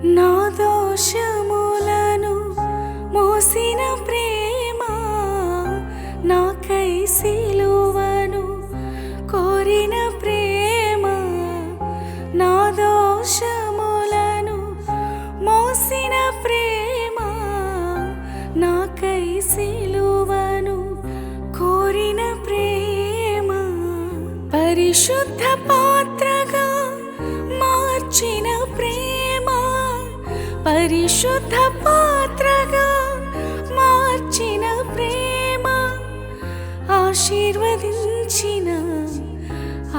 నా దోషములను మోసిన ప్రేమ, నాకై సిలువను కోరిన ప్రేమ. నా దోషములను మోసిన ప్రేమ, నాకై సిలువను కోరిన ప్రేమ. పరిశుద్ధ పాత్రగా మార్చిన ప్రేమ, పరిశుద్ధ పాత్రగా మార్చిన ప్రేమ. ఆశీర్వదించిన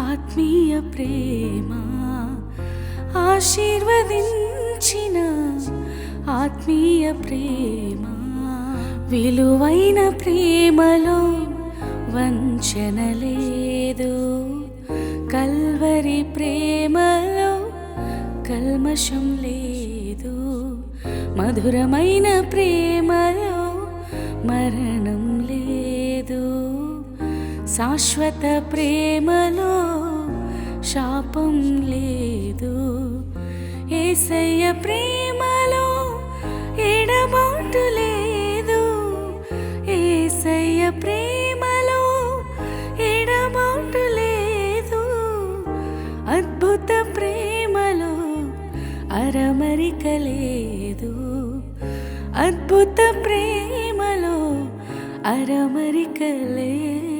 ఆత్మీయ ప్రేమ, ఆశీర్వదించిన ఆత్మీయ ప్రేమ. విలువైన ప్రేమలో వంచన లేదు, కల్వరి ప్రేమలో కల్మషం లేదు. మధురమైన ప్రేమలో మరణం లేదు, శాశ్వత ప్రేమలో శాపం లేదు. యేసయ్య ప్రేమలో ఎడబాటు లేదు, యేసయ్య ప్రేమలో ఎడబాటు లేదు. అద్భుత ప్రేమలో అరమరిక లేదు, అద్భుత ప్రేమలో అరమరిక లేదు.